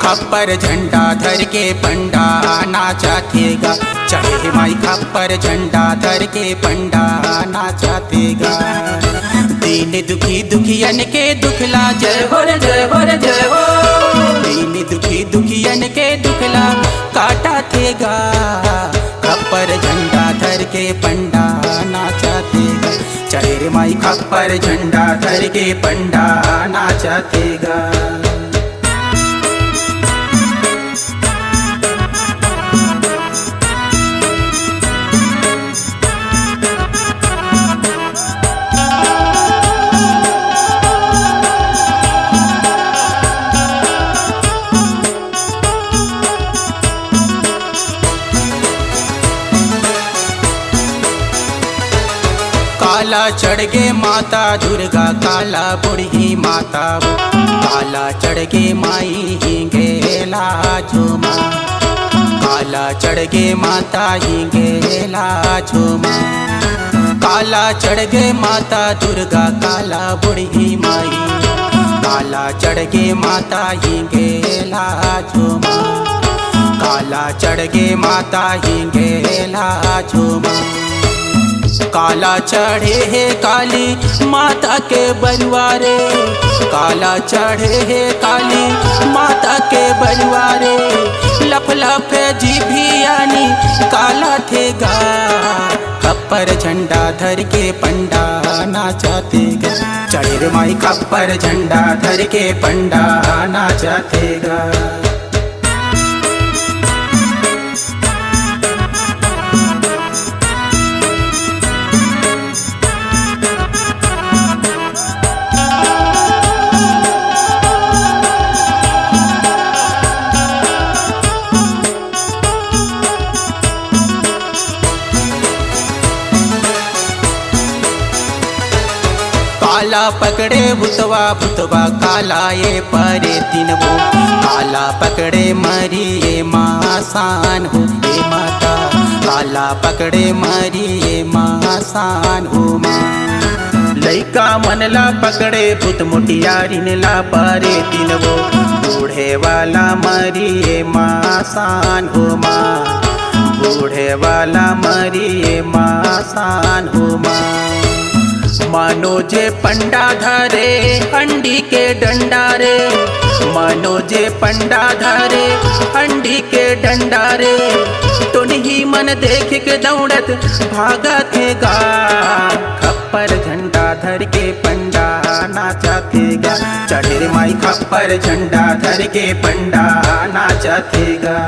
खप्पर झंडा धर के पंडा नाचा थेगा। चढ़े माई खप्पर झंडा धर के पंडा नाचा थेगा। दीन दुखी दुखियन के दुखला जय हो रे जय हो रे जय हो। दीन दुखी दुखियन के दुखला काटा थेगा। खप्पर झंडा धर के पंडा नाचा थेगा। चढ़े रे माई खप्पर झंडा धर के पंडा नाचा थेगा। काला चढ़ गे माता दुर्गा काला बुढ़ी माता वो। काला चढ़ गे माई हिंगेला झूमा। काला चढ़ गे माता हिंगेला झूमा। काला चढ़ गे माता दुर्गा काला बुढ़ी माई। काला चढ़ गे माता हिंगेला झूमा। काला चढ़ गे माता हिंगेला झूमा। काला चढ़े है काली माता के बलवारे। काला चढ़े है काली माता के बलवारे। लफ लफ जीभियानी काला थेगा। खप्पर झंडा धर के पंडा नाचा थेगा। चढ़े रे माई खप्पर झंडा धर के पंडा नाचा थेगा। काला पकड़े भूतवा भूतवा काला ये परे तीन वो। काला पकड़े मरी ये मासान हो ये माता। काला पकड़े मरी ये मासान हो माँ। लइका मनला पकड़े भूत मुटियारिन ला परे तीन वो। बूढ़े वाला मरी ये मासान हो माँ। बूढ़े वाला मरी ये मासान हो माँ। मानो जे पंडा धरे हंडी के डंडा रे। मानो जे पंडा धरे हंडी के डंडा रे। तो नहीं मन देख के दौड़त भागत थेगा। खप्पर झंडा धर के पंडा नाचा थेगा। चढ़े रे माई खप्पर झंडा धर के पंडा नाचा थेगा।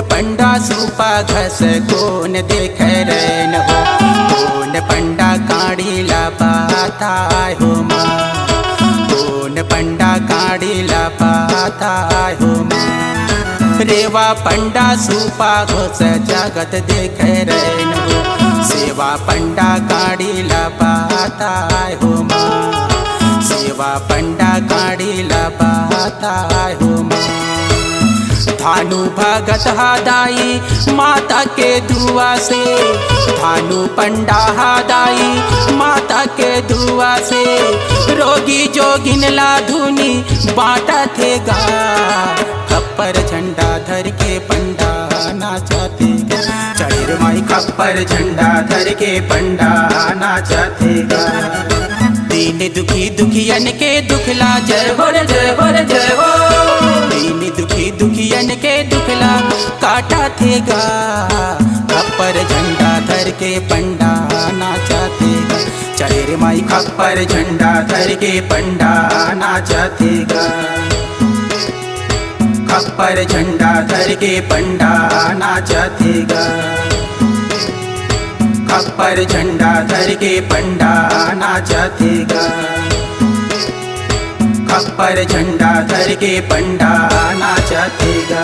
पंडा सूपा घस कौन देख रैन हो। कौन पंडा काढ़ी ला पाता हो माँ। कौन पंडा काढ़ी ला पाता हो माँ। रेवा पंडा सूपा घोष जगत देख रैन हो। सेवा पंडा काढ़ी ला पाता हो माँ। सेवा पंडा काढ़ी ला पाता हो माँ। धानु भगत हादाई माता के दुआ से। धानु पंडा हादाई माता के दुआ से। रोगी जोगिन ला धुनी बांटा थेगा। खप्पर झंडा धर के पंडा नाचा थेगा। चढ़े रे माई खप्पर झंडा धर के पंडा नाचा थेगा। दीन दुखी दुखियन के दुखला जय हो रे जय हो रे जय हो। दीन दुखी दुखियन के दुखला काटा थेगा। खप्पर झंडा धर के पंडा नाचा थेगा। चढ़े रे माई खप्पर झंडा धर के पंडा नाचा थेगा। खप्पर झंडा धर के पंडा नाचा थेगा। खप्पर झंडा धर के पंडा नाचा थेगा। खप्पर झंडा धर के पंडा नाचा थेगा।